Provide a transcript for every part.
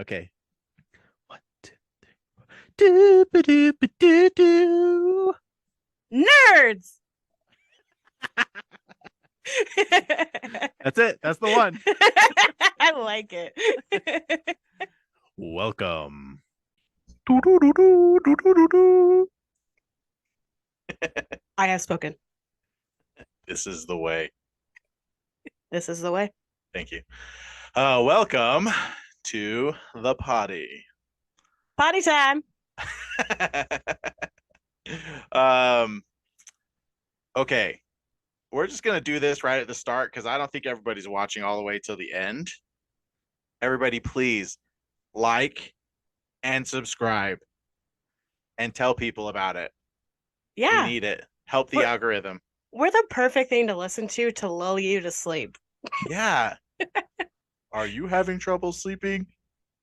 Okay. One, two, three, four. Do ba do ba do do. Nerds. That's it. That's the one. I like it. Welcome. Do, do, do, do, do, do, do, do. I have spoken. This is the way. This is the way. Thank you. Welcome to the potty. Potty time. um. Okay. We're just gonna do this right at the start because I don't think everybody's watching all the way till the end. Everybody, please like and subscribe and tell people about it. We Yeah. need it. Help the We're algorithm. we're the perfect thing to listen to lull you to sleep. Yeah. Are you having trouble sleeping?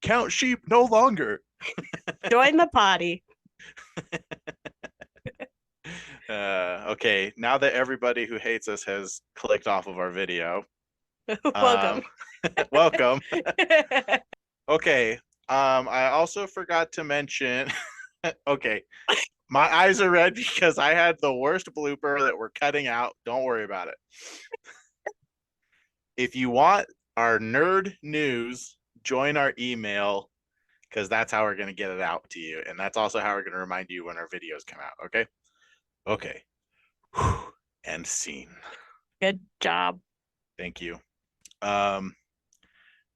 Count sheep no longer. Join the potty. Okay, now that everybody who hates us has clicked off of our video, Welcome. um, welcome. Okay, I also forgot to mention. Okay, my eyes are red because I had the worst blooper that we're cutting out. Don't worry about it. If you want our nerd news, join our email because that's how we're going to get it out to you. And that's also how we're going to remind you when our videos come out. Okay. Okay. And scene. Good job. Thank you. Um,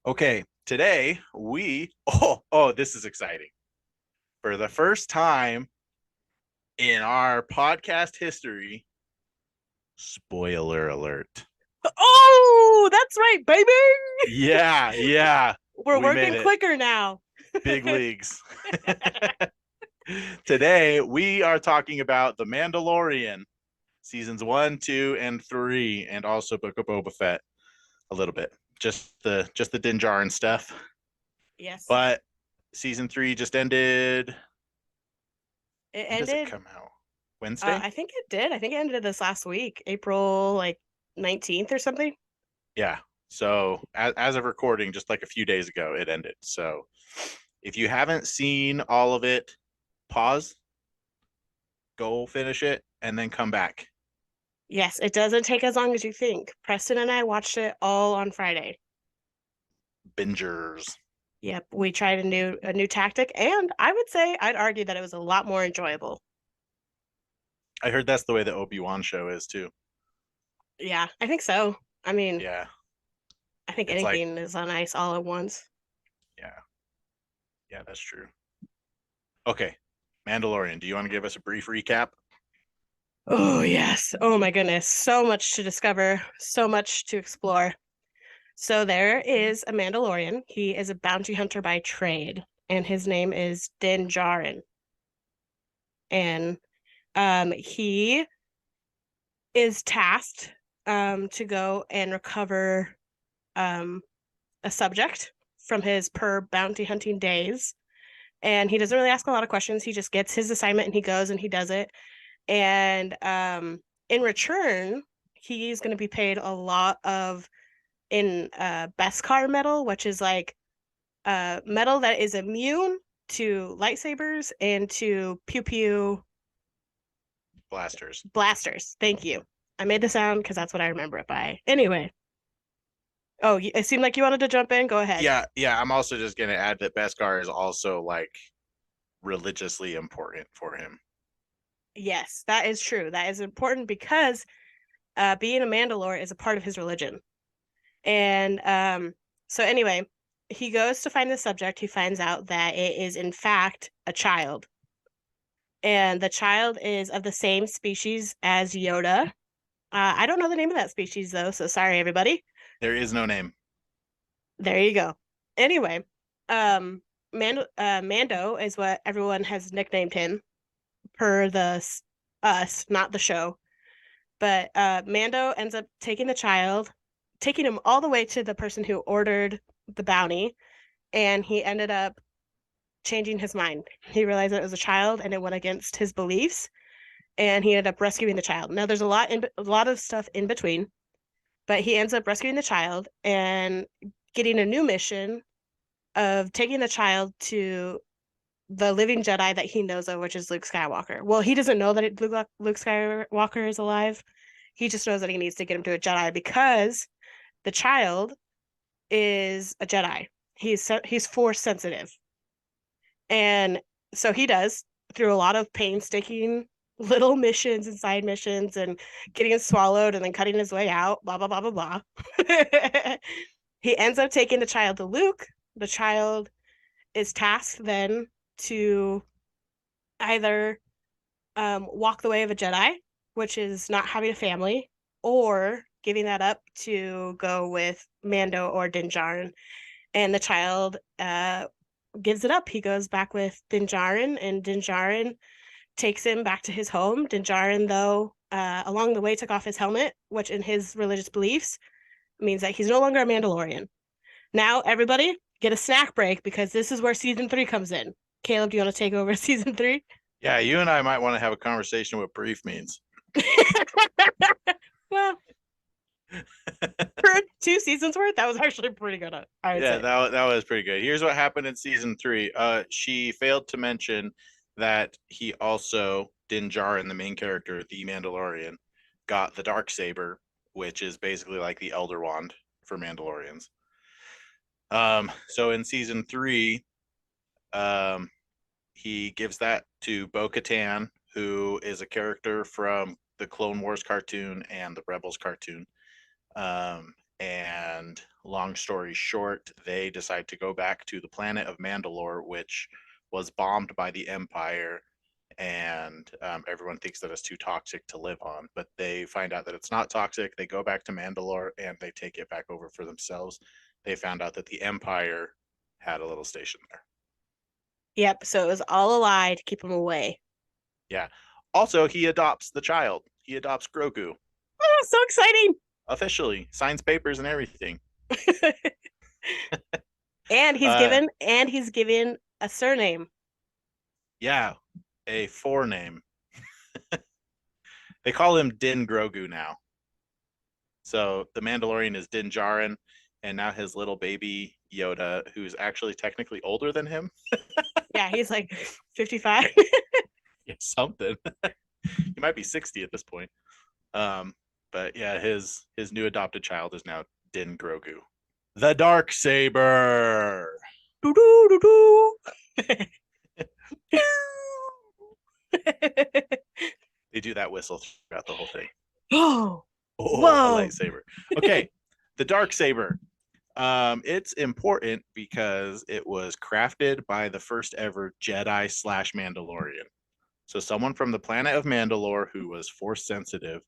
okay. Today oh, this is exciting. For the first time in our podcast history, spoiler alert. Oh, that's right, baby. Yeah. We're We made working it. quicker now. Big leagues. Today we are talking about The Mandalorian, seasons 1, 2, and 3, and also Book of Boba Fett a little bit. Just the Din Djarin stuff. Yes. But season 3 just ended. It When does it ended. come out? Wednesday? I think it did. I think it ended this last week, April like 19th or something. Yeah. So as of recording, just like a few days ago, it ended. So if you haven't seen all of it, pause, go finish it, and then come back. Yes, it doesn't take as long as you think. Preston and I watched it all on Friday. Bingers. Yep, we tried a new tactic, and I would say I'd argue that it was a lot more enjoyable. I heard that's the way the Obi-Wan show is too. Yeah, I think so. I mean, Yeah. I think It's like, anything is on ice all at once. yeah. Yeah, that's true. Okay. Mandalorian, do you want to give us a brief recap? Oh, yes. Oh my goodness. So much to discover, so much to explore. So there is a Mandalorian. He is a bounty hunter by trade, and his name is Din Djarin. And he is tasked to go and recover um, a subject from his per bounty hunting days. And he doesn't really ask a lot of questions. He just gets his assignment and he goes and he does it. And in return, he's going to be paid a lot of in Beskar metal, which is like metal that is immune to lightsabers and to pew pew Blasters. blasters. Thank you. I made the sound because that's what I remember it by. Anyway. Oh, it seemed like you wanted to jump in. Go ahead. Yeah. I'm also just gonna add that Beskar is also like religiously important for him. Yes, that is true. That is important because being a Mandalore is a part of his religion. And so anyway, he goes to find the subject. He finds out that it is in fact a child. And the child is of the same species as Yoda. I don't know the name of that species though, so sorry everybody. There is no name. There you go. Anyway, Mando is what everyone has nicknamed him per the us, not the show. But Mando ends up taking the child, taking him all the way to the person who ordered the bounty, and he ended up changing his mind. He realized that it was a child, and it went against his beliefs, and he ended up rescuing the child. Now, there's a lot of stuff in between, but he ends up rescuing the child and getting a new mission of taking the child to the living Jedi that he knows of, which is Luke Skywalker. Well, he doesn't know that Luke Skywalker is alive. He just knows that he needs to get him to a Jedi because the child is a Jedi. He's force sensitive, and so he does through a lot of painstaking little missions and side missions and getting swallowed and then cutting his way out. Blah blah blah blah blah. He ends up taking the child to Luke. The child is tasked then to either walk the way of a Jedi, which is not having a family, or giving that up to go with Mando or Din Djarin. And the child gives it up. He goes back with Din Djarin, and Din Djarin takes him back to his home. Din Djarin, though, along the way took off his helmet, which in his religious beliefs means that he's no longer a Mandalorian. Now, everybody, get a snack break because this is where season 3 comes in. Caleb, do you want to take over season 3? Yeah, you and I might want to have a conversation what brief means. Well, for 2 seasons worth, that was actually pretty good. I would Yeah, say. that was pretty good. Here's what happened in season 3. She failed to mention that he also, Din Djarin, the main character, the Mandalorian, got the dark saber, which is basically like the Elder Wand for Mandalorians. So in season 3, um, he gives that to Bo-Katan, who is a character from the Clone Wars cartoon and the Rebels cartoon. And long story short, they decide to go back to the planet of Mandalore, which was bombed by the Empire, and everyone thinks that it's too toxic to live on. But they find out that it's not toxic. They go back to Mandalore and they take it back over for themselves. They found out that the Empire had a little station there. Yep. So it was all a lie to keep him away. Yeah. Also, he adopts the child. He adopts Grogu Oh, so exciting! officially, signs papers and everything. And Uh, he's given a surname. yeah, a forename. They call him Din Grogu now. So the Mandalorian is Din Djarin, and now his little baby Yoda, who's actually technically older than him. Yeah, he's like 55. Yeah, something. He might be 60 at this point. But yeah, his new adopted child is now Din Grogu, the Dark Saber. Doo doo doo doo. They do that whistle throughout the whole thing. Oh, Oh, a whoa. lightsaber. Okay, the Dark Saber. It's important because it was crafted by the first ever Jedi slash Mandalorian. So someone from the planet of Mandalore who was force sensitive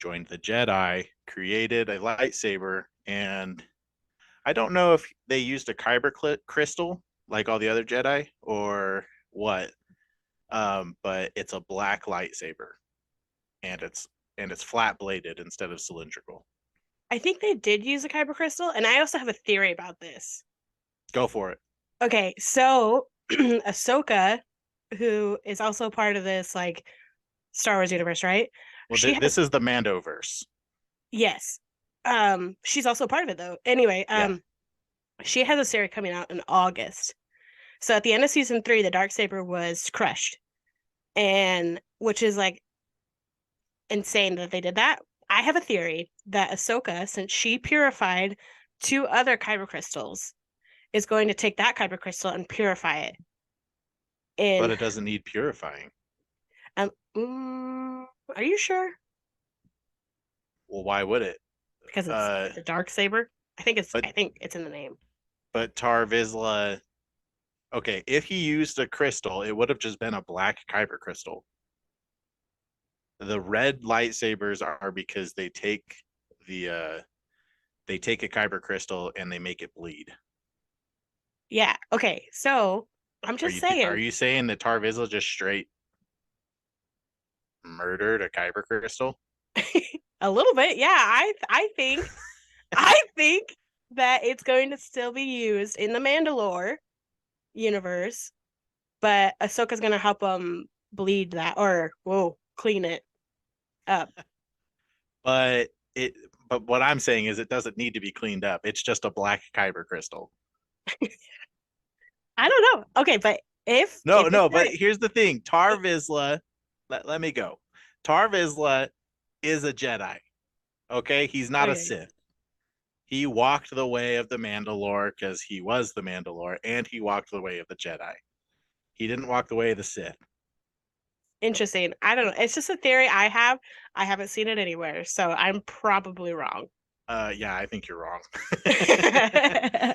joined the Jedi, created a lightsaber, and I don't know if they used a kyber crystal like all the other Jedi or what. But it's a black lightsaber, and it's flat bladed instead of cylindrical. I think they did use a kyber crystal, and I also have a theory about this. Go for it. Okay, so Ahsoka, who is also part of this like Star Wars universe, right? Well, She this has is the Mandoverse. yes. She's also part of it though. Anyway, Yeah, she has a series coming out in August. So at the end of season 3, the dark saber was crushed, and which is like insane that they did that. I have a theory that Ahsoka, since she purified 2 other kyber crystals, is going to take that kyber crystal and purify it. but In it doesn't need purifying. um, mm, are you sure? Well, why would it? Because it's Uh, the dark saber. but I think it's in the name. Tar Vizsla. Okay, if he used a crystal, it would have just been a black kyber crystal. The red lightsabers are because the they take a kyber crystal and they make it bleed. Yeah. Okay. So I'm Are just are saying. you saying that Tar Vizsla just straight murdered a kyber crystal? A little bit. Yeah. I think that it's going to still be used in the Mandalore universe, but Ahsoka's gonna help them bleed that or whoa, clean it up. But it but what I'm saying is it doesn't need to be cleaned up. It's just a black kyber crystal. I don't know. Okay, but if it's No, but right, here's the thing. Tar Vizsla, let me go. Tar Vizsla is a Jedi. Okay, he's not a okay, Sith. He walked the way of the Mandalore because he was the Mandalore, and he walked the way of the Jedi. He didn't walk the way of the Sith. interesting. I don't know. It's just a theory I have. I haven't seen it anywhere, so I'm probably wrong. Yeah, I think you're wrong.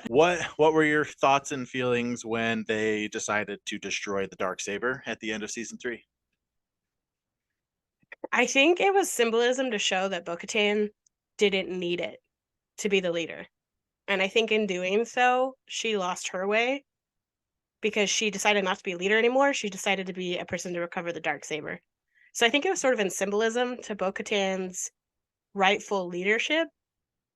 What were your thoughts and feelings when they decided to destroy the dark saber at the end of season 3? I think it was symbolism to show that Bo-Katan didn't need it to be the leader. And I think in doing so, she lost her way because she decided not to be a leader anymore. She decided to be a person to recover the dark saber. So I think it was sort of in symbolism to Bo-Katan's rightful leadership.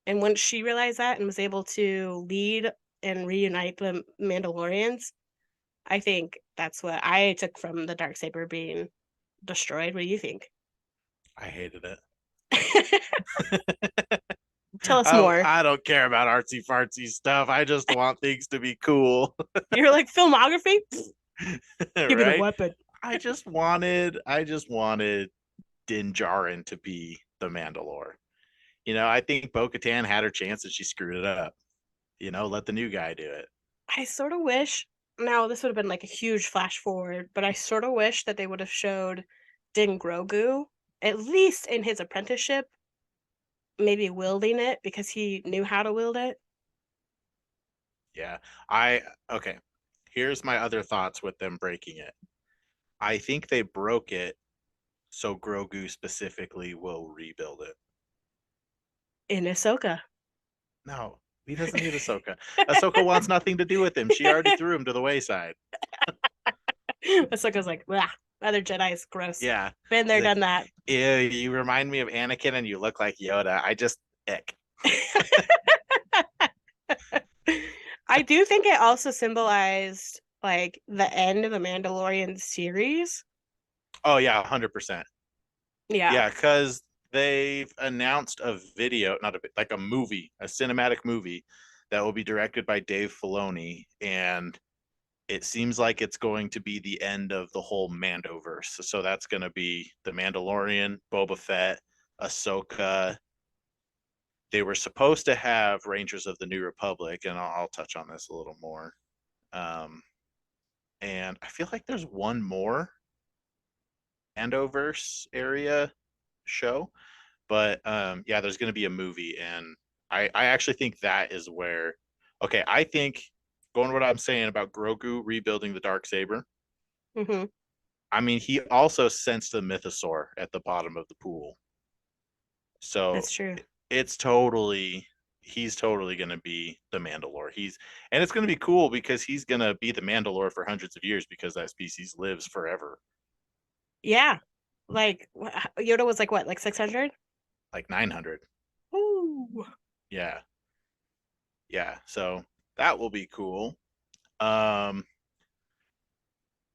And once she realized that and was able to lead and reunite the Mandalorians, I think that's what I took from the dark saber being destroyed. What do you think? I hated it. Tell us more. I don't care about artsy fartsy stuff. I just want things to be cool. You're like filmography? Give me the Right? weapon. I just wanted Din Djarin to be the Mandalore. I think Bo-Katan had her chance and she screwed it up. Let the new guy do it. I sort of wish now this would have been like a huge flash forward, but I sort of wish that they would have showed Din Grogu at least in his apprenticeship, maybe wielding it because he knew how to wield it. Yeah. I okay. Here's my other thoughts with them breaking it. I think they broke it so Grogu specifically will rebuild it. In Ahsoka. No, he doesn't need Ahsoka. Ahsoka wants nothing to do with him. She already threw him to the wayside. Ahsoka's like, "Blah, other Jedi is gross. Yeah. Been there, He's like, done that." ew, you remind me of Anakin and you look like Yoda. I just ick. I do think it also symbolized like the end of the Mandalorian series. Oh yeah, 100%. Yeah. Yeah, because they've announced a video, not a like a movie, a cinematic movie that will be directed by Dave Filoni, and it seems like it's going to be the end of the whole Mandoverse. So that's going to be the Mandalorian, Boba Fett, Ahsoka. They were supposed to have Rangers of the New Republic, and I'll touch on this a little more. Um, and I feel like there's one more Mandoverse area show, but yeah, there's going to be a movie, and I actually think that is where. Okay, I think going what I'm saying about Grogu rebuilding the dark saber. Hmm. I mean, he also sensed the mythosaur at the bottom of the pool. So That's true. it's totally he's totally going to be the Mandalore. And it's going to be cool because he's going to be the Mandalore for hundreds of years because that species lives forever. Yeah. Like Yoda was like what, like 600? Like 900. Ooh. Yeah. Yeah, so that will be cool. Um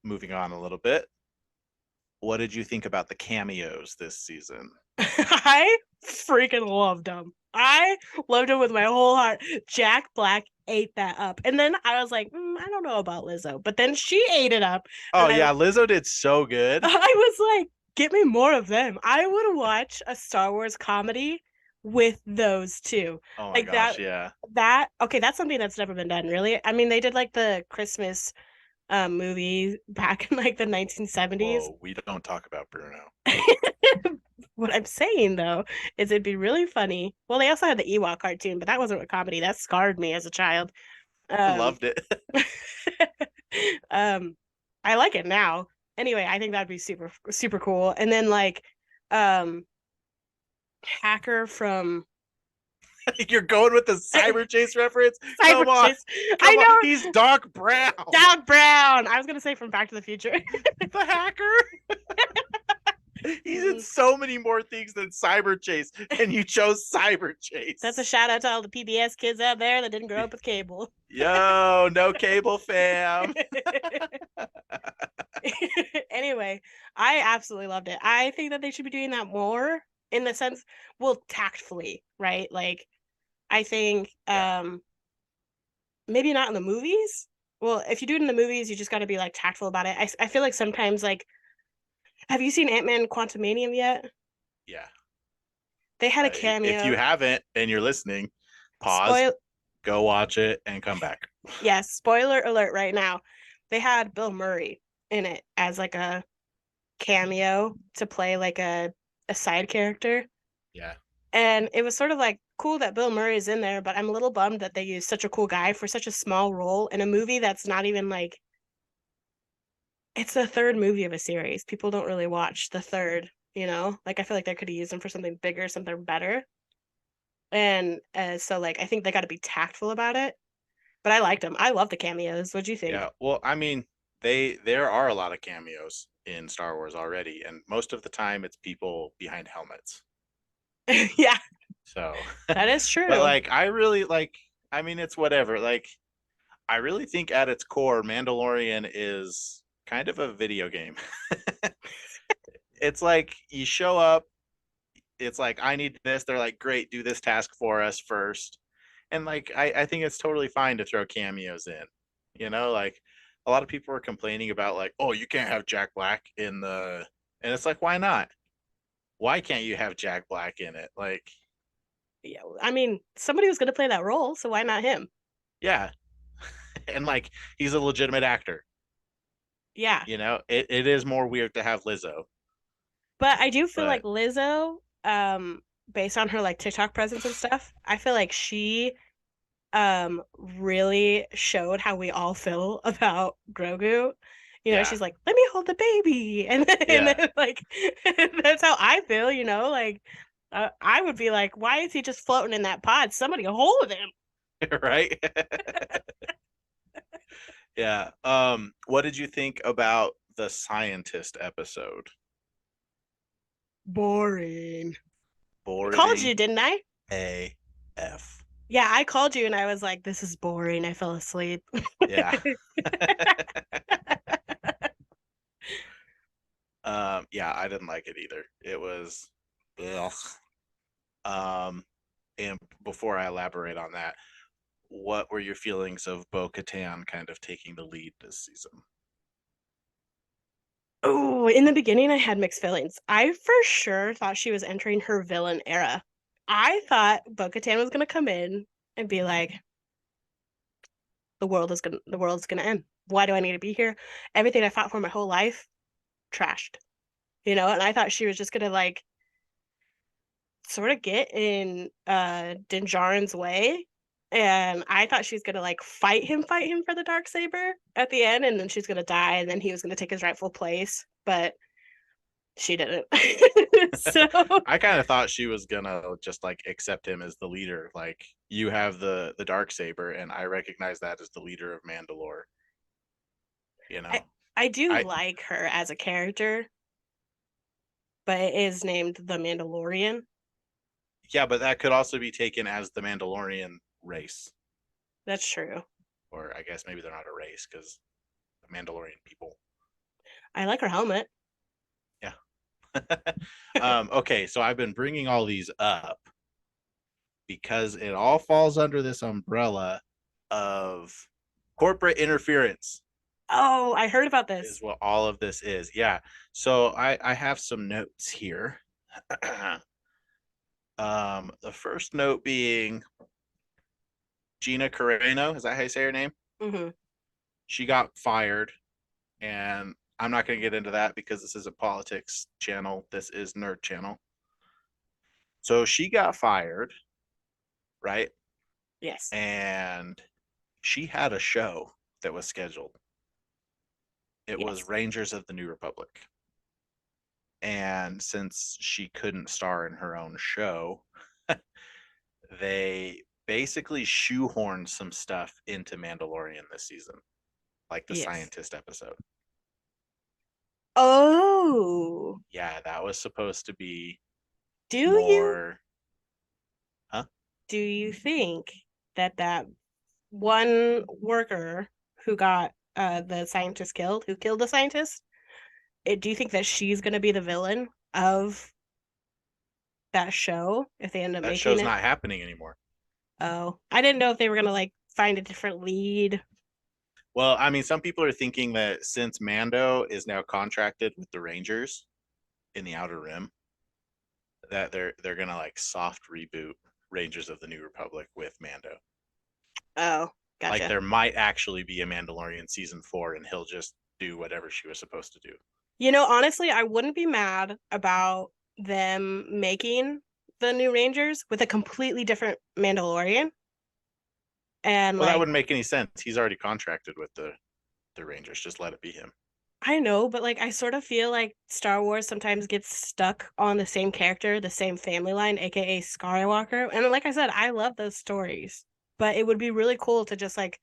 Moving on a little bit. What did you think about the cameos this season? I freaking loved him. I loved him with my whole heart. Jack Black ate that up. And then I was like, I don't know about Lizzo. But then she ate it up. Oh And I yeah, Lizzo did so good. I was like, get me more of them. I would watch a Star Wars comedy with those two. Oh my Like gosh, yeah. that okay, that's something that's never been done, really. I mean, they did like the Christmas movie back in like the 1970s. Whoa, we don't talk about Bruno. What I'm saying though is it'd be really funny. Well, they also had the Ewok cartoon, but that wasn't a comedy. That scarred me as a child. I Um, loved it. um, I like it now. Anyway, I think that'd be super super cool. And then like, um, Hacker from You're going with the Cyber Chase reference? Cyber Come on. Chase. I Come on. know He's Doc Brown. Doc Brown. I was gonna say from Back to the Future. The hacker. He's in so many more things than Cyber Chase, and you chose Cyber Chase. That's a shout out to all the PBS kids out there that didn't grow up with cable. Yo, no cable fam. Anyway, I absolutely loved it. I think that they should be doing that more in the sense, well, tactfully, right? Like, I think Yeah. maybe not in the movies, Well, if you do it in the movies, you just got to be like tactful about it. I feel like sometimes like, have you seen Ant-Man Quantumanium yet? Yeah. They had a If you cameo. haven't and you're listening, pause, Spoil go watch it, and come back. Yes, spoiler alert right now. They had Bill Murray in it as like a cameo to play like a side character. Yeah. And it was sort of like cool that Bill Murray is in there, but I'm a little bummed that they used such a cool guy for such a small role in a movie that's not even like it's the third movie of a series. People don't really watch the third, you know? Like I feel like they could have used him for something bigger, something better. And so like I think they got to be tactful about it. But I liked him. I love the cameos. What'd you think? Yeah. Well, I mean, there are a lot of cameos in Star Wars already, and most of the time it's people behind helmets. Yeah, So, that is but true. like I really like I mean it's whatever. Like I really think at its core Mandalorian is kind of a video game. It's like you show up, it's like I need this, they're like great, do this task for us first. And like I think it's totally fine to throw cameos in. You know, like a lot of people are complaining about like, oh, you can't have Jack Black in the and it's like why not? Why can't you have Jack Black in it? Like, Yeah, I mean, somebody was going to play that role, so why not him? yeah. And like he's a legitimate actor. Yeah, You know, it is more weird to have Lizzo, but I do feel like but Lizzo, based on her like TikTok presence and stuff, I feel like she really showed how we all feel about Grogu. You know, yeah, she's like, "Let me hold the baby," and yeah, then like that's how I feel. You know, like I would be like, "Why is he just floating in that pod? Somebody hold him." right. Yeah. What did you think about the scientist episode? Boring. I called Boring you, didn't I? AF. Yeah, I called you and I was like, "This is boring." I fell asleep. Yeah. Yeah, I didn't like it either. It was ugh. Um, and before I elaborate on that, what were your feelings of Bo-Katan kind of taking the lead this season? Oh, in the beginning, I had mixed feelings. I for sure thought she was entering her villain era. I thought Bo-Katan was gonna come in and be like, the world's gonna end. Why do I need to be here? Everything I fought for my whole life, trashed. You know, and I thought she was just gonna like sort of get in Din Djarin's way. And I thought she was gonna like fight him for the dark saber at the end, and then she's gonna die, and then he was gonna take his rightful place. But she didn't. So I kind of thought she was gonna just like accept him as the leader. Like you have the dark saber, and I recognize that as the leader of Mandalore. You I know, I do I like her as a character, but it is named the Mandalorian. yeah, but that could also be taken as the Mandalorian race, That's true. or I guess maybe they're not a race because the Mandalorian people. I like her helmet. Yeah. Okay, so I've been bringing all these up because it all falls under this umbrella of corporate interference Oh, I heard about is this. what all of this is. Yeah. So I have some notes here. The first note being Gina Carano, is that how you say her name? Hmm. She got fired, and I'm not going to get into that because this is a politics channel. This is nerd channel. So she got fired, right? Yes. And she had a show that was scheduled. It was Yes. Rangers of the New Republic. And since she couldn't star in her own show, they basically shoehorned some stuff into Mandalorian this season, like the Yes. scientist episode. Oh, Yeah, that was supposed to be do you more, huh? do you think that that one worker who got the scientist killed, who killed the scientist, do you think that she's gonna be the villain of that show if they end up That making show's it? not happening anymore. Oh, I didn't know if they were gonna like find a different lead. Well, I mean, some people are thinking that since Mando is now contracted with the Rangers in the Outer Rim, that they're gonna like soft reboot Rangers of the New Republic with Mando. Oh, Like gotcha. there might actually be a Mandalorian season 4, and he'll just do whatever she was supposed to do. You know, honestly, I wouldn't be mad about them making the new Rangers with a completely different Mandalorian. And Well, that like, wouldn't make any sense. He's already contracted with the Rangers. Just let it be him. I know, but like, I sort of feel like Star Wars sometimes gets stuck on the same character, the same family line, aka Skywalker. And like I said, I love those stories, but it would be really cool to just like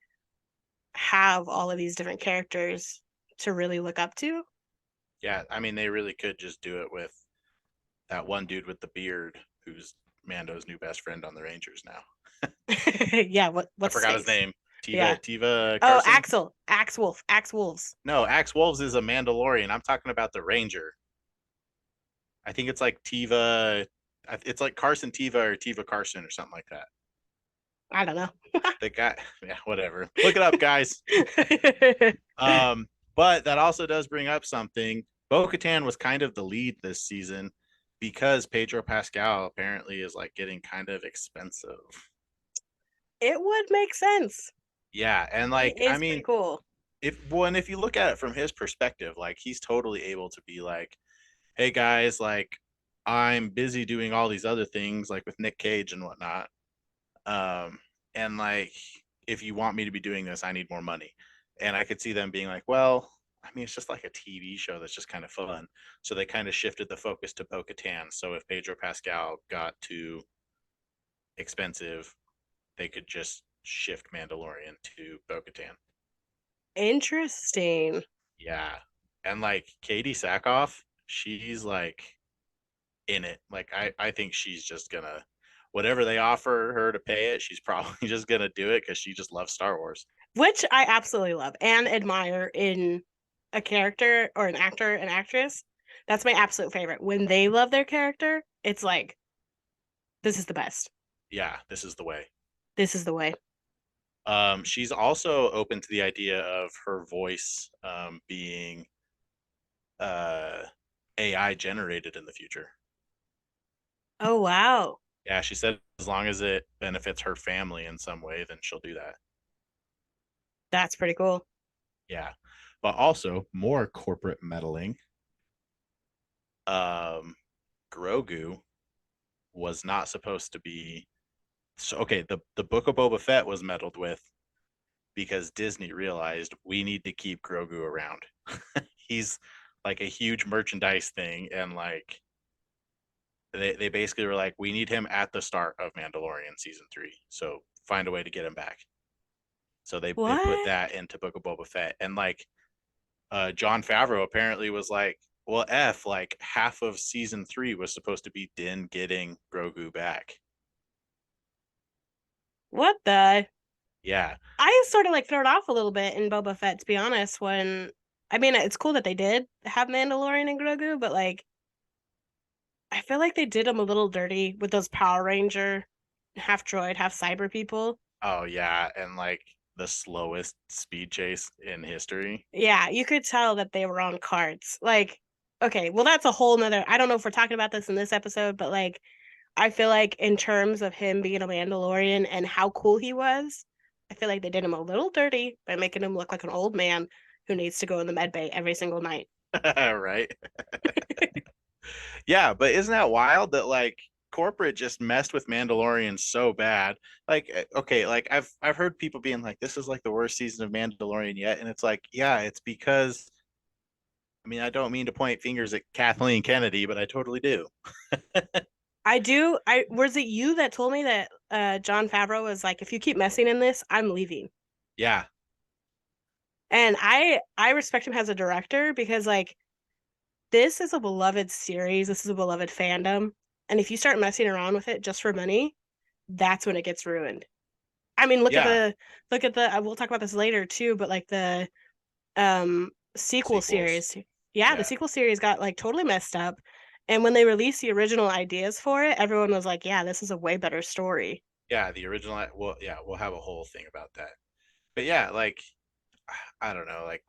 have all of these different characters to really look up to. Yeah, I mean, they really could just do it with that one dude with the beard who's Mando's new best friend on the Rangers now. Yeah, I what's his forgot his face? name. Yeah. Tiva Oh, Carson? Axel, Axe Wolf, Axe Wolves. No, Axe Wolves is a Mandalorian. I'm talking about the Ranger. I think it's like Tiva. It's like Carson Tiva or Tiva Carson or something like that. I don't know. The guy, yeah, whatever. Look it up, guys. Um, but that also does bring up something. Bo-Katan was kind of the lead this season because Pedro Pascal apparently is like getting kind of expensive. It would make sense. Yeah, and It like I is pretty mean, cool. if you look at it from his perspective, like he's totally able to be like, "Hey guys, like I'm busy doing all these other things, like with Nick Cage and whatnot. Um, and like if you want me to be doing this, I need more money." And I could see them being like, "Well, I mean, it's just like a TV show that's just kind of fun." So they kind of shifted the focus to Bo-Katan. So if Pedro Pascal got too expensive, they could just shift Mandalorian to Bo-Katan. Interesting. Yeah. And like Katie Sackhoff, she's like in it. Like I think she's just gonna whatever they offer her to pay it, she's probably just gonna do it because she just loves Star Wars. Which I absolutely love and admire in a character or an actor, an actress. That's my absolute favorite. When they love their character, it's like, this is the best. Yeah, this is the way. This is the way. She's also open to the idea of her voice being uh AI generated in the future. Oh, wow. Yeah, she said as long as it benefits her family in some way, then she'll do that. That's pretty cool. Yeah. But also more corporate meddling. Um Grogu was not supposed to be so okay, the book of Boba Fett was meddled with because Disney realized we need to keep Grogu around. He's like a huge merchandise thing, and like they basically were like, we need him at the start of Mandalorian season 3. So find a way to get him back. So they put What? that into Book of Boba Fett. And like John Favreau apparently was like, well, like half of season 3 was supposed to be Din getting Grogu back. What the? Yeah. I was sort of like thrown off a little bit in Boba Fett, to be honest, when I mean it's cool that they did have Mandalorian and Grogu, but like I feel like they did him a little dirty with those Power Ranger half droid, half cyber people. Oh yeah. And like the slowest speed chase in history. Yeah, you could tell that they were on cards. Like, okay, well that's a whole nother I don't know if we're talking about this in this episode, but like I feel like in terms of him being a Mandalorian and how cool he was, I feel like they did him a little dirty by making him look like an old man who needs to go in the med bay every single night. Right. Yeah, but isn't that wild that like corporate just messed with Mandalorian so bad? Like, okay, like I've heard people being like, "This is like the worst season of Mandalorian yet," and it's like, yeah, it's because I mean, I don't mean to point fingers at Kathleen Kennedy, but I totally do. I do. I was it you that told me that John Favreau was like, if you keep messing in this, I'm leaving. Yeah, And I respect him as a director because like this is a beloved series. This is a beloved fandom. And if you start messing around with it just for money, that's when it gets ruined. I mean, yeah, look at the we'll talk about this later too, but like the sequel sequels. series. Yeah, the Yeah, sequel series got like totally messed up. And when they released the original ideas for it, everyone was like, yeah, this is a way better story. yeah, the original. Well, yeah, we'll have a whole thing about that. But yeah, like I don't know, like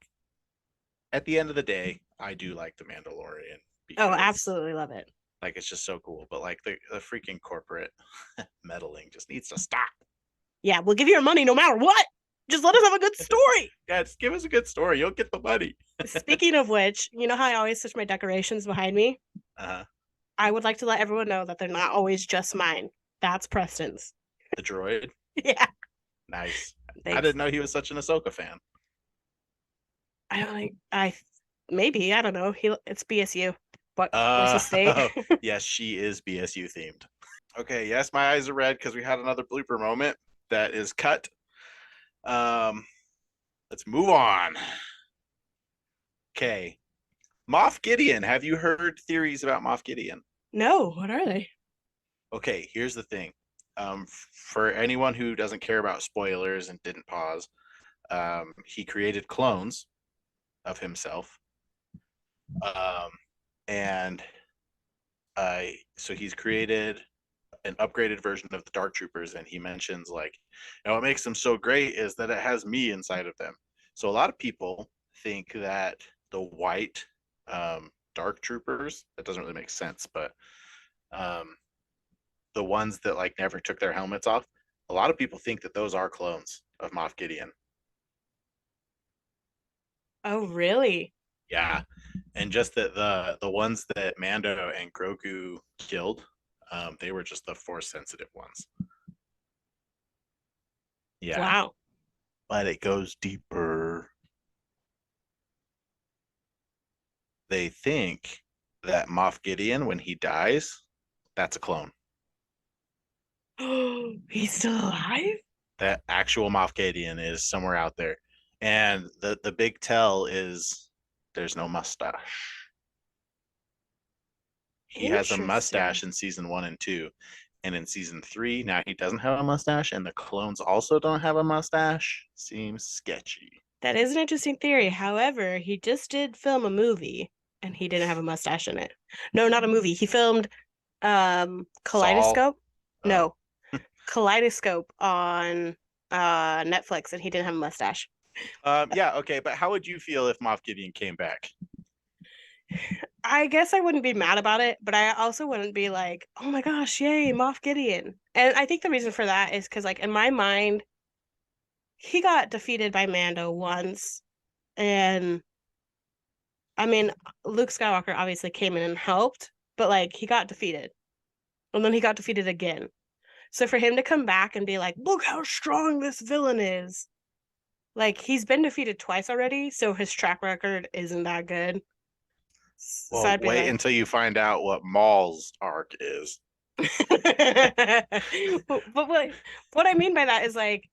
at the end of the day, I do like the Mandalorian Oh, because absolutely love it. like it's just so cool. But like the freaking corporate meddling just needs to stop. Yeah, we'll give you your money no matter what. Just let us have a good story. Yeah, just give us a good story. You'll get the money. Speaking of which, you know how I always switch my decorations behind me? Uh, I would like to let everyone know that they're not always just mine. That's Preston's. the droid. Yeah, Nice. I thanks. didn't know he was such an Ahsoka fan. I don't think I maybe I don't know. It's BSU. What Boise State? yes, she is BSU themed. Okay, yes, my eyes are red because we had another blooper moment that is cut. Um, let's move on. Okay, Moff Gideon. Have you heard theories about Moff Gideon? No, what are they? Okay, here's the thing. For anyone who doesn't care about spoilers and didn't pause, he created clones of himself, um, and so he's created an upgraded version of the Dark Troopers, and he mentions like, what makes them so great is that it has me inside of them. So a lot of people think that the white Dark Troopers, that doesn't really make sense, but um, the ones that like never took their helmets off, a lot of people think that those are clones of Moff Gideon. Oh, really? Yeah, and just that the ones that Mando and Grogu killed, they were just the force sensitive ones. Yeah, Wow. but it goes deeper. They think that Moff Gideon, when he dies, that's a clone. He's still alive? That actual Moff Gideon is somewhere out there, and the big tell is there's no mustache. He has a Interesting. mustache in season 1 and 2, and in season 3 now he doesn't have a mustache, and the clones also don't have a mustache. Seems sketchy. That is an interesting theory. However, he just did film a movie and he didn't have a mustache in it. No, not a movie. He filmed Saul. Kaleidoscope. Oh, No, Kaleidoscope on Netflix and he didn't have a mustache. yeah, okay, but how would you feel if Moff Gideon came back? I guess I wouldn't be mad about it, but I also wouldn't be like, "Oh my gosh, yay, Moff Gideon." And I think the reason for that is because like in my mind, he got defeated by Mando once and I mean, Luke Skywalker obviously came in and helped, but like he got defeated. And then he got defeated again. So for him to come back and be like, look how strong this villain is. Like he's been defeated twice already, so his track record isn't that good. So Well, I'd be wait like, until you find out what Maul's arc is. but what I mean by that is like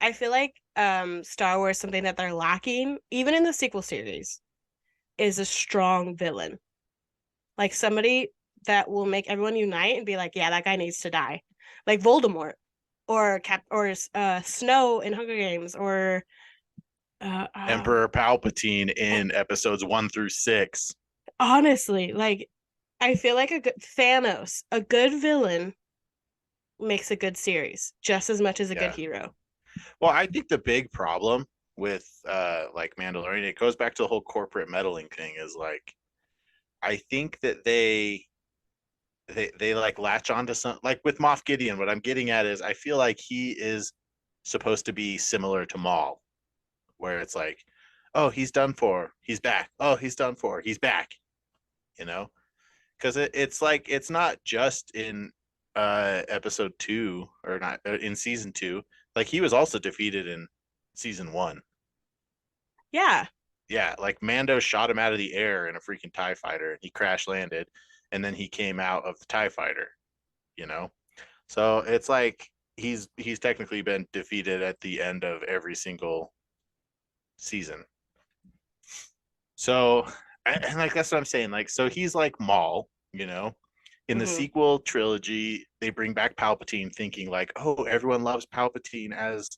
I feel like Star Wars something that they're lacking, even in the sequel series, is a strong villain. Like somebody that will make everyone unite and be like, yeah, that guy needs to die. Like Voldemort or Snow in Hunger Games or uh, uh Emperor Palpatine in episodes 1 through 6. honestly, like I feel like a good Thanos, a good villain makes a good series just as much as a good Yeah. hero. Well, I think the big problem with like Mandalorian, it goes back to the whole corporate meddling thing. Is like I think that they like latch onto some like with Moff Gideon. What I'm getting at is I feel like he is supposed to be similar to Maul, where it's like, oh, he's done for, he's back. Oh, he's done for, he's back. You know, because it's like it's not just in episode 2 or not in season 2. Like he was also defeated in season 1. Yeah. Yeah, like Mando shot him out of the air in a freaking TIE fighter and he crash landed, and then he came out of the TIE fighter, you know. So it's like he's technically been defeated at the end of every single season. So and like that's what I'm saying. Like so he's like Maul, you know. In the Hmm. sequel trilogy, they bring back Palpatine thinking like, "Oh, everyone loves Palpatine as,"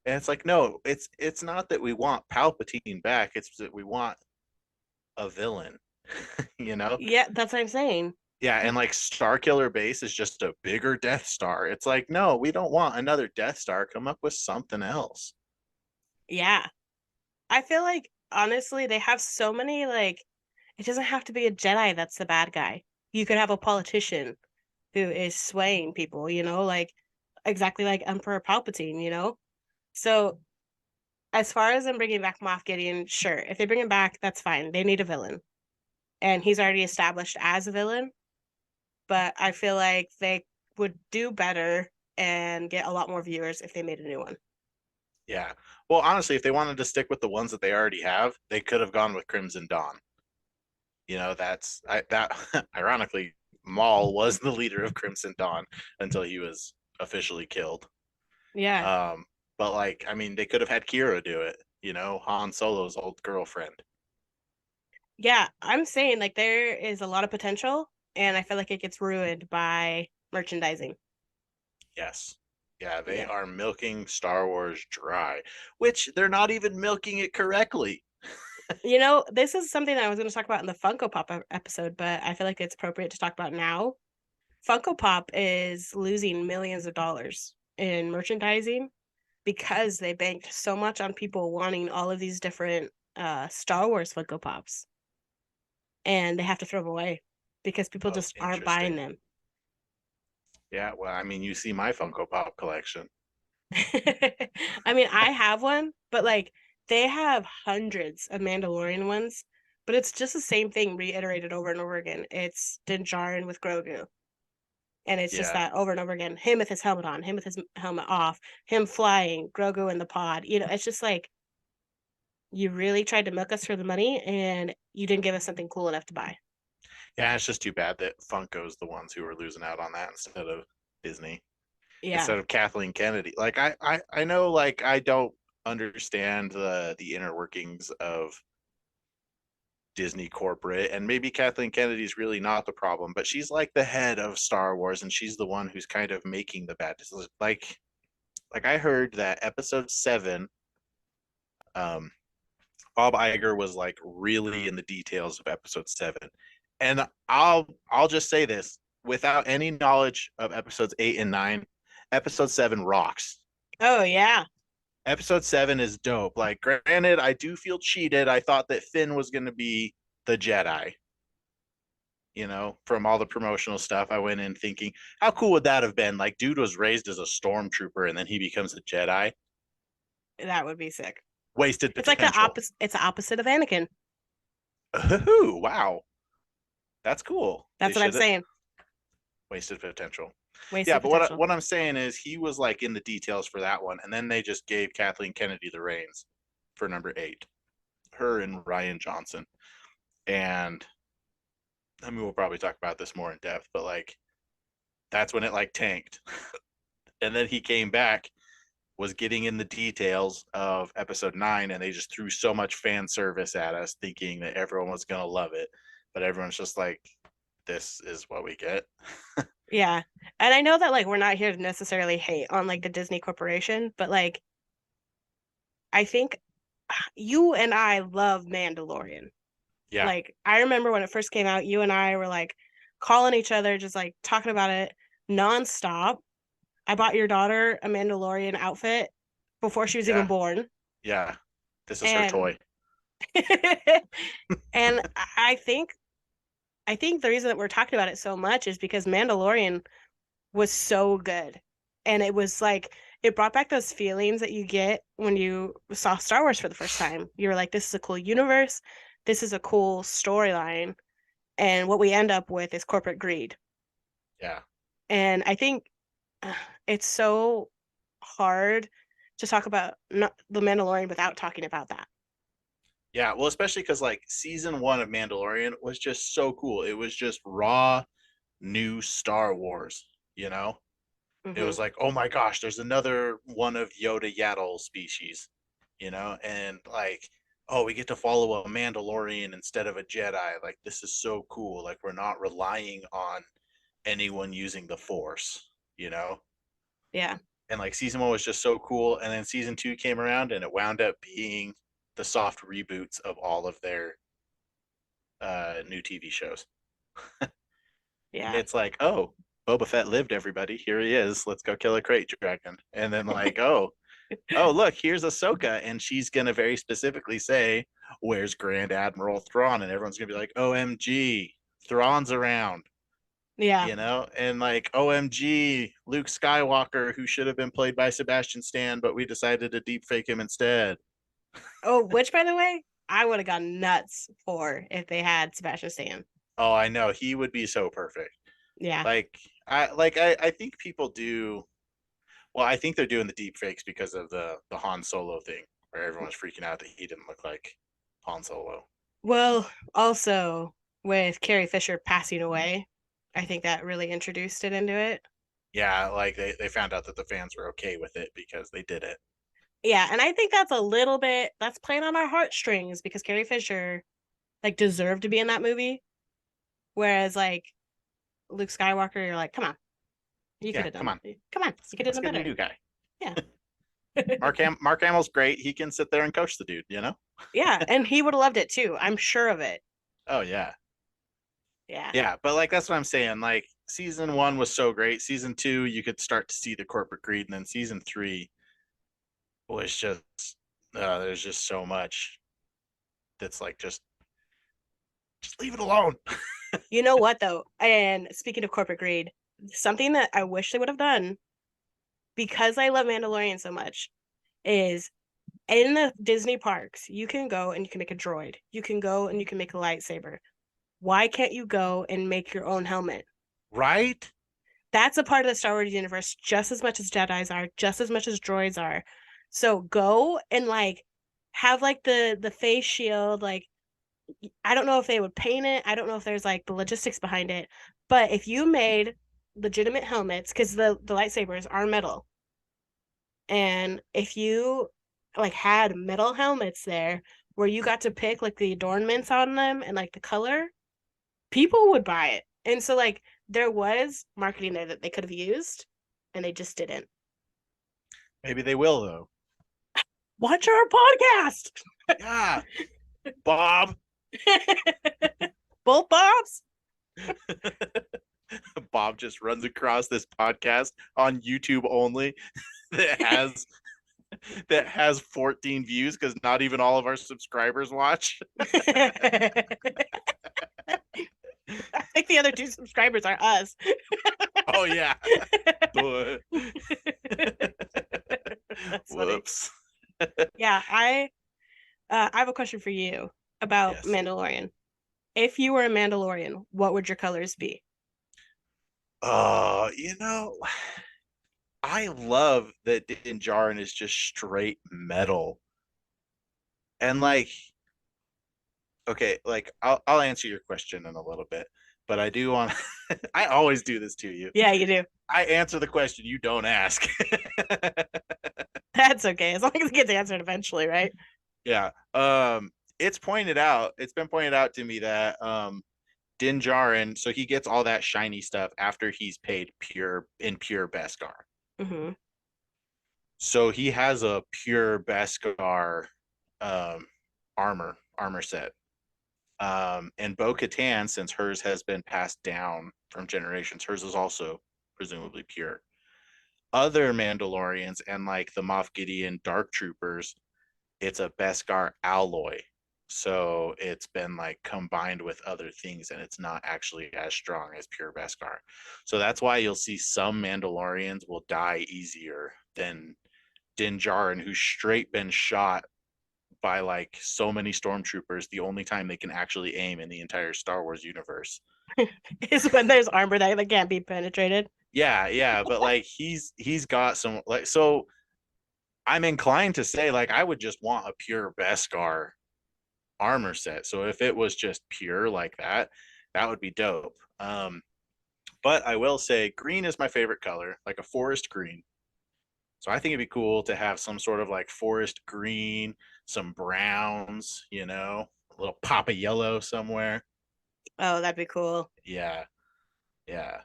and it's like, "No, it's not that we want Palpatine back, it's that we want a villain." You know? Yeah, that's what I'm saying. Yeah, and like Starkiller Base is just a bigger Death Star. It's like, "No, we don't want another Death Star. Come up with something else." Yeah. I feel like honestly they have so many like it doesn't have to be a Jedi that's the bad guy. You could have a politician who is swaying people, like exactly like Emperor Palpatine, So as far as them bringing back Moff Gideon, sure. If they bring him back, that's fine. They need a villain. And he's already established as a villain, but I feel like they would do better and get a lot more viewers if they made a new one. Yeah. Well, honestly, if they wanted to stick with the ones that they already have, they could have gone with Crimson Dawn. That ironically, Maul was the leader of Crimson Dawn until he was officially killed. Yeah. Um, but like, I mean, they could have had Kira do it, Han Solo's old girlfriend. Yeah, I'm saying like there is a lot of potential and I feel like it gets ruined by merchandising. Yes. Yeah, they Yeah. are milking Star Wars dry, which they're not even milking it correctly. This is something that I was going to talk about in the Funko Pop episode, but I feel like it's appropriate to talk about now. Funko Pop is losing millions of dollars in merchandising because they banked so much on people wanting all of these different Star Wars Funko Pops, and they have to throw them away because people Oh, just aren't buying interesting. them. Yeah, well, I mean, you see my Funko Pop collection. I mean, I have one, but like they have hundreds of Mandalorian ones, but it's just the same thing reiterated over and over again. It's Din Djarin with Grogu. And it's just Yeah. that over and over again. Him with his helmet on, him with his helmet off, him flying, Grogu in the pod. It's just like you really tried to milk us for the money and you didn't give us something cool enough to buy. Yeah, it's just too bad that Funko's the ones who are losing out on that instead of Disney, Yeah. instead of Kathleen Kennedy. Like I know like I don't understand the inner workings of Disney corporate, and maybe Kathleen Kennedy's really not the problem, but she's like the head of Star Wars and she's the one who's kind of making the bad decisions. Like I heard that episode 7, um Bob Iger was like really in the details of episode 7. And I'll just say this, without any knowledge of episodes 8 and 9, episode 7 rocks. Oh yeah. Episode 7 is dope. Like, granted, I do feel cheated. I thought that Finn was going to be the Jedi, from all the promotional stuff. I went in thinking, how cool would that have been? Like, dude was raised as a stormtrooper and then he becomes a Jedi. That would be sick. Wasted It's like the potential. opposite it's the opposite of Anakin. Ooh, wow. That's cool. They That's what I'm should have saying. wasted potential. Yeah, Wasted but what potential. what I'm saying is he was like in the details for that one, and then they just gave Kathleen Kennedy the reins for number 8, her and Ryan Johnson. And I mean, we'll probably talk about this more in depth, but like that's when it like tanked. And then he came back, was getting in the details of episode 9, and they just threw so much fan service at us, thinking that everyone was gonna love it, but everyone's just like, this is what we get. Yeah. And I know that like we're not here to necessarily hate on like the Disney Corporation, but like I think you and I love Mandalorian. Yeah, Like I remember when it first came out, you and I were like calling each other, just like talking about it nonstop. I bought your daughter a Mandalorian outfit before she was even yeah, born. yeah. This is her And toy. and I think the reason that we're talking about it so much is because Mandalorian was so good. And it was like it brought back those feelings that you get when you saw Star Wars for the first time. You were like, this is a cool universe, this is a cool storyline. And what we end up with is corporate greed. Yeah. And I think it's so hard to talk about the Mandalorian without talking about that. Yeah, well, especially because like season 1 of Mandalorian was just so cool. It was just raw, new Star Wars. You know, it Hmm. was like, oh my gosh, there's another one of Yoda Yaddle species. And like, oh, we get to follow a Mandalorian instead of a Jedi. Like, this is so cool. Like, we're not relying on anyone using the Force. You know, Yeah. and like season 1 was just so cool, and then season 2 came around, and it wound up being the soft reboots of all of their new TV shows. Yeah. It's like, oh, Boba Fett lived, everybody. Here he is. Let's go kill a crate dragon. And then like, oh, oh, look, here's Ahsoka, and she's gonna very specifically say, "Where's Grand Admiral Thrawn?" And everyone's gonna be like, "OMG, Thrawn's around." Yeah. And like, OMG, Luke Skywalker, who should have been played by Sebastian Stan, but we decided to deep fake him instead. Oh, which by the way, I would have gone nuts for if they had Sebastian Stan. Oh, I know, he would be so perfect. Yeah. Like, I think people do. Well, I think they're doing the deep fakes because of the Han Solo thing, where everyone's freaking out that he didn't look like Han Solo. Well, also with Carrie Fisher passing away, I think that really introduced it into it. Yeah, like they found out that the fans were okay with it because they did it. Yeah, and I think that's a little bit that's playing on our heartstrings because Carrie Fisher like deserved to be in that movie. Whereas like Luke Skywalker, you're like, come on, you could Yeah, have come done on, it. Come on, you could have let's done get a better. new guy. Yeah. Mark Hamill's great. He can sit there and coach the dude. Yeah, and he would have loved it too. I'm sure of it. Oh yeah, Yeah. yeah. But like that's what I'm saying. Like season one was so great. Season two, you could start to see the corporate greed, and then season three was just there's just so much that's like just leave it alone. You know what though? And speaking of corporate greed, something that I wish they would have done because I love Mandalorian so much is in the Disney parks, you can go and you can make a droid. You can go and you can make a lightsaber. Why can't you go and make your own helmet? Right? That's a part of the Star Wars universe just as much as Jedi's are, just as much as droids are. So go and like have like the face shield. Like I don't know if they would paint it. I don't know if there's like the logistics behind it. But if you made legitimate helmets, because the lightsabers are metal, and if you like had metal helmets there where you got to pick like the adornments on them and like the color, people would buy it. And so like there was marketing there that they could have used and they just didn't. Maybe they will though. Watch our podcast. Yeah, Bob. Both Bobs. Bob just runs across this podcast on YouTube only that has 14 views because not even all of our subscribers watch. I think the other 2 subscribers are us. Oh yeah. That's funny. Whoops. Yeah, I have a question for you about Yes. Mandalorian. If you were a Mandalorian, what would your colors be? You know, I love that Din Djarin is just straight metal. And like, okay, like I'll answer your question in a little bit, but I do want I always do this to you. Yeah, you do. I answer the question, you don't ask. That's okay. As long as it gets answered eventually, right? Yeah. It's been pointed out to me that Din Djarin, so he gets all that shiny stuff after he's paid pure Beskar. Mm-hmm. So he has a pure Beskar um armor set. And Bo-Katan, since hers has been passed down from generations, hers is also presumably pure. Other Mandalorians and like the Moff Gideon Dark Troopers, it's a Beskar alloy. So it's been like combined with other things and it's not actually as strong as pure Beskar. So that's why you'll see some Mandalorians will die easier than Din Djarin, who's straight been shot by like so many stormtroopers the only time they can actually aim in the entire Star Wars universe. Is when there's armor that can't be penetrated. Yeah, but like he's got some like, so I'm inclined to say like I would just want a pure Beskar armor set. So if it was just pure like that, that would be dope. But I will say green is my favorite color, like a forest green. So I think it'd be cool to have some sort of like forest green, some browns, a little pop of yellow somewhere. Oh, that'd be cool. Yeah, yeah.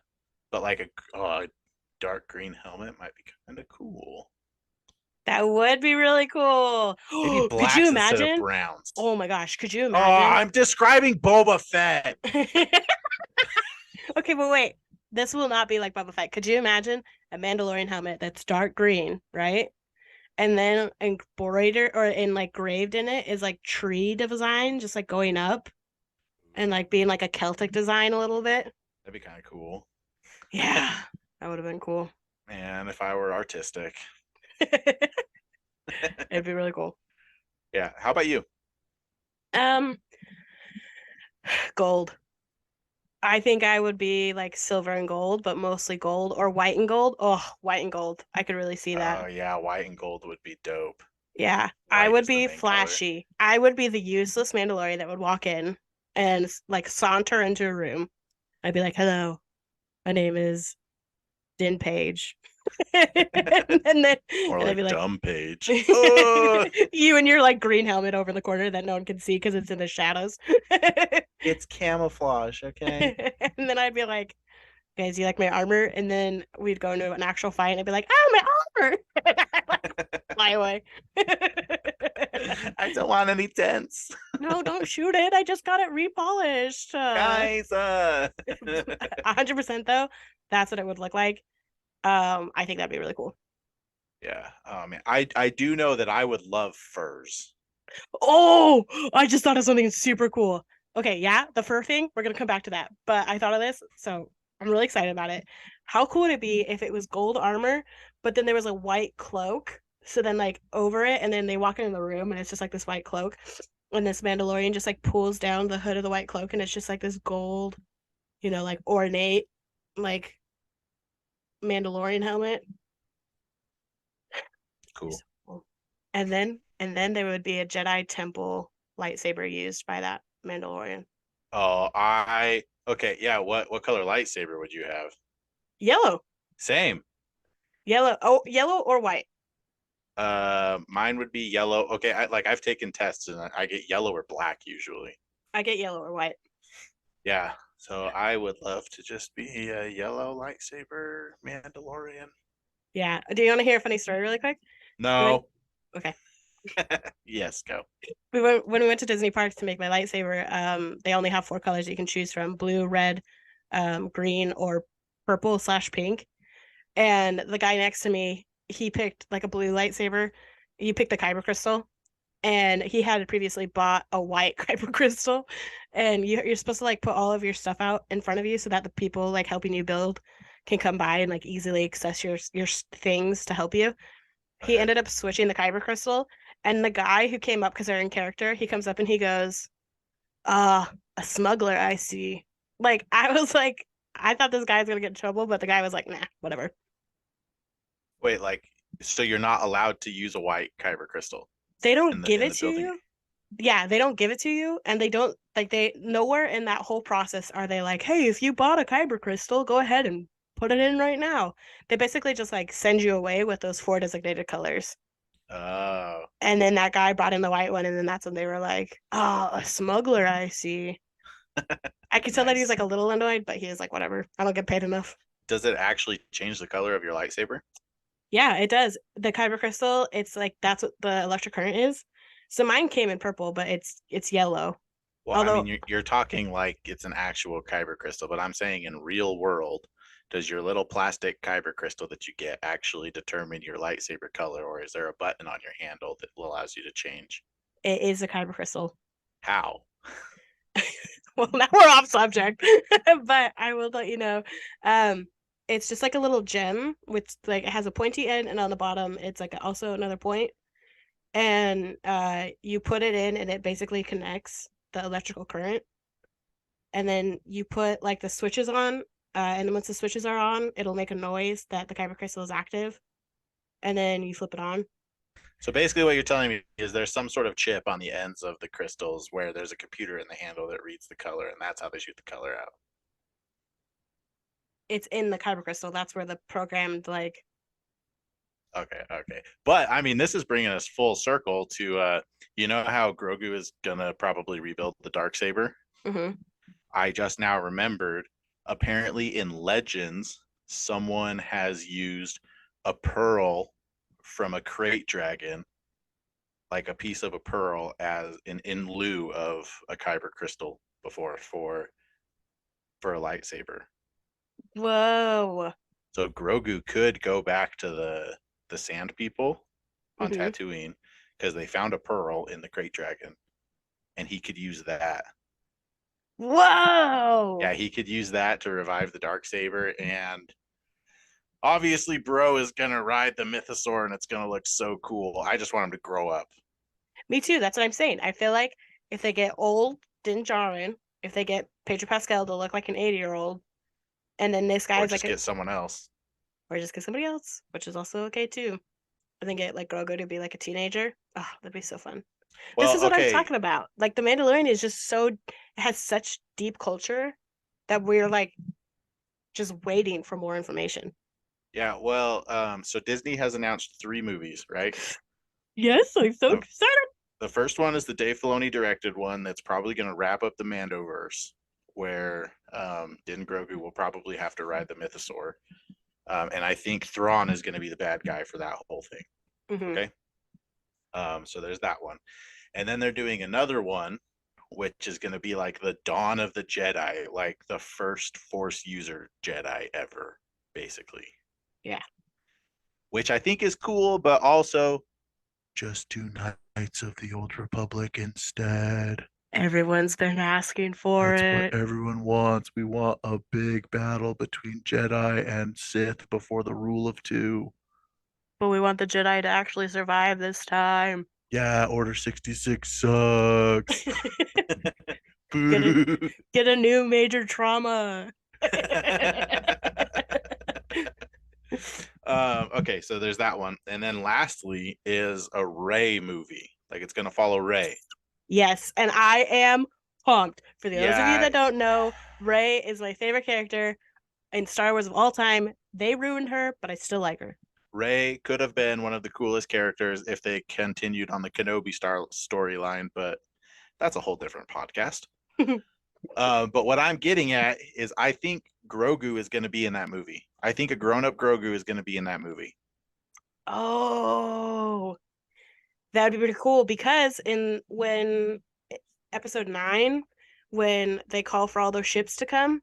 But like a dark green helmet might be kind of cool. That would be really cool. Maybe Could you blacks instead of imagine? browns. Oh my gosh, could you Oh, imagine? I'm describing Boba Fett. Okay, but wait. This will not be like Boba Fett. Could you imagine a Mandalorian helmet that's dark green, right? and then embroidered or in like graved in it is like tree design, just like going up and like being like a Celtic design a little bit. That'd be kind of cool. Yeah, that would have been cool. Man, if I were artistic. It'd be really cool. Yeah. How about you? Um, gold. I think I would be like silver and gold, but mostly gold or white and gold. Oh, white and gold. I could really see that. Oh yeah, white and gold would be dope. Yeah, I White would is the be main color. flashy. I would be the useless Mandalorian that would walk in and like saunter into a room. I'd be like, "Hello, my name is Din Page," and then More and I'd be like like, dumb page. Oh, "You and your like green helmet over in the corner that no one can see because it's in the shadows." it's camouflage, okay? And then I'd be like, guys, you like my armor? And then we'd go into an actual fight and I'd be like, oh, my armor. And I'd like fly away. I don't want any dents. No, don't shoot it. I just got it repolished. Guys, 100% though, that's what it would look like. I think that'd be really cool. yeah. Oh man. I do know that I would love furs. Oh, I just thought of something super cool. Okay, yeah, the fur thing, we're gonna come back to that. But I thought of this, so I'm really excited about it. How cool would it be if it was gold armor, but then there was a white cloak? So then like over it, and then they walk in the room and it's just like this white cloak. And this Mandalorian just like pulls down the hood of the white cloak and it's just like this gold, like ornate, like Mandalorian helmet. Cool. And then there would be a Jedi temple lightsaber used by that Mandalorian. Oh, I okay, yeah, what color lightsaber would you have? Yellow. Same. Yellow. Oh, yellow or white. Mine would be yellow. Okay, I've taken tests and I get yellow or black usually. I get yellow or white. Yeah. So I would love to just be a yellow lightsaber Mandalorian. Yeah. Do you want to hear a funny story really quick? We went. No. Okay. Yes, go. We went when we went to Disney parks to make my lightsaber. They only have four colors you can choose from: blue, red, green, or purple/pink. And the guy next to me, he picked like a blue lightsaber. You picked the kyber crystal, and he had previously bought a white kyber crystal. And you're supposed to like put all of your stuff out in front of you so that the people like helping you build can come by and like easily access your things to help you. He Okay. ended up switching the kyber crystal, and the guy who came up because they're in character, he comes up and he goes, a smuggler, I see." Like I was like, I thought this guy's gonna get in trouble, but the guy was like, nah, whatever. Wait, like so you're not allowed to use a white kyber crystal They in don't the give in it the to building. you. Yeah, they don't give it to you, and they don't like they nowhere in that whole process are they like, hey, if you bought a kyber crystal, go ahead and put it in right now. They basically just like send you away with those four designated colors. Oh, And then that guy brought in the white one, and then that's when they were like, oh, a smuggler, I see. I could tell that he was nice. like a little annoyed, but he was like, whatever, I don't get paid enough. Does it actually change the color of your lightsaber? Yeah, it does. The kyber crystal, it's like that's what the electric current is. So mine came in purple, but it's yellow. Well, I mean, Although you're talking like it's an actual kyber crystal, but I'm saying in real world, does your little plastic kyber crystal that you get actually determine your lightsaber color, or is there a button on your handle that allows you to change? it is a kyber crystal. How? Well, now we're off subject, but I will let you know. Um, it's just like a little gem with like it has a pointy end, and on the bottom it's like also another point. And you put it in, and it basically connects the electrical current. And then you put like the switches on, and then once the switches are on, it'll make a noise that the kyber crystal is active. And then you flip it on. So basically, what you're telling me is there's some sort of chip on the ends of the crystals where there's a computer in the handle that reads the color, and that's how they shoot the color out. It's in the kyber crystal. That's where the programmed like. Okay, okay. But I mean, this is bringing us full circle to you know how Grogu is gonna probably rebuild the dark saber. Mhm. I just now remembered. Apparently, in Legends, someone has used a pearl from a crate dragon, like a piece of a pearl, as in lieu of a kyber crystal before for a lightsaber. Whoa. So Grogu could go back to the Sand People on Hmm. Tatooine because they found a pearl in the Great Dragon, and he could use that. Whoa! Yeah, he could use that to revive the Darksaber, and obviously, Bro is gonna ride the Mythosaur, and it's gonna look so cool. I just want him to grow up, Me too. That's what I'm saying. I feel like if they get old Din Djarin, if they get Pedro Pascal to look like an 80-year-old, and then this or guy's like just a, get someone else. or just get somebody else, which is also okay too. And then get like Grogu to be like a teenager. Oh, that'd be so fun. This Well, is what I'm okay, talking about. Like the Mandalorian is just so it has such deep culture that we're like just waiting for more information. yeah, well, so Disney has announced 3 movies, right? Yes, I'm so The excited. the first one is the Dave Filoni directed one that's probably going to wrap up the Mandoverse, where Din Grogu will probably have to ride the Mythosaur, and I think Thrawn is going to be the bad guy for that whole thing. Hmm. Okay, so there's that one, and then they're doing another one, which is going to be like the dawn of the Jedi, like the first Force user Jedi ever, basically, Yeah. which I think is cool, but also just 2 Knights of the Old Republic instead. Everyone's been asking for That's what it, everyone wants. We want a big battle between Jedi and Sith before the rule of 2. but we want the Jedi to actually survive this time. Yeah, Order 66 sucks. Get a Boo. get a new major trauma. Okay, so there's that one. And then lastly is a Rey movie. Like it's going to follow Rey. Yes, and I am pumped. For those of you Yeah, that don't know, Rey is my favorite character in Star Wars of all time. They ruined her, but I still like her. Rey could have been one of the coolest characters if they continued on the Kenobi star storyline, but that's a whole different podcast. But what I'm getting at is I think Grogu is going to be in that movie. I think a grown up Grogu is going to be in that movie. Oh, that would be pretty cool because in when episode 9, when they call for all those ships to come,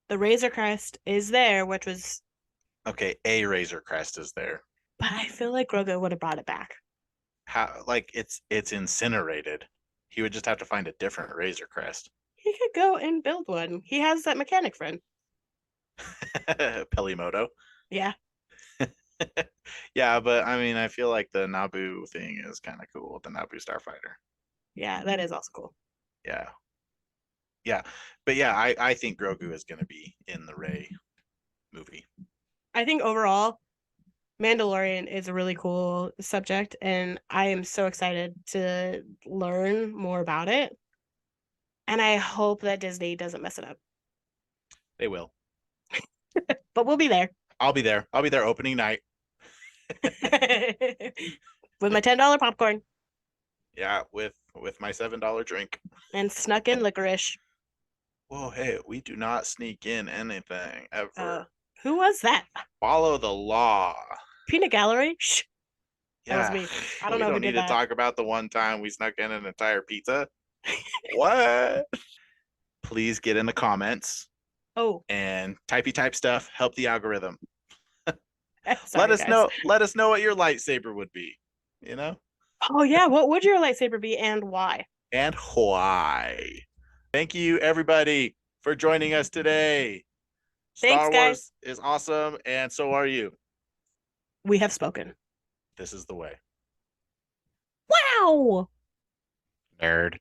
the Razor Crest is there, which was, Okay, a Razor Crest is there. but I feel like Grogu would have brought it back. How like it's incinerated. He would just have to find a different Razor Crest. He could go and build one. He has that mechanic friend. Pelimoto. Yeah, Yeah, but I mean, I feel like the Naboo thing is kind of cool. The Naboo Starfighter. yeah, that is also cool. Yeah, yeah, but yeah, I think Grogu is going to be in the Rey movie. I think overall, Mandalorian is a really cool subject, and I am so excited to learn more about it. And I hope that Disney doesn't mess it up. They will. But we'll be there I'll be there. I'll be there opening night. with my $10 popcorn Yeah, with my $7 drink. and snuck in licorice. Whoa, hey, we do not sneak in anything Uh, ever. who was that? Follow the law. Peanut Gallery? Shh, that was Yeah, me. I don't we know who don't need did to that. talk about the one time we snuck in an entire pizza. What? Please get in the comments Oh, and typey type stuff. Help the algorithm. Let sorry, us guys. know. Let us know what your lightsaber would be. You know, Oh, yeah. What would your lightsaber be and why? and why. Thank you, everybody, for joining us today. Thanks, Star guys. Wars is awesome, and so are you. We have spoken. This is the way. Wow. Nerd.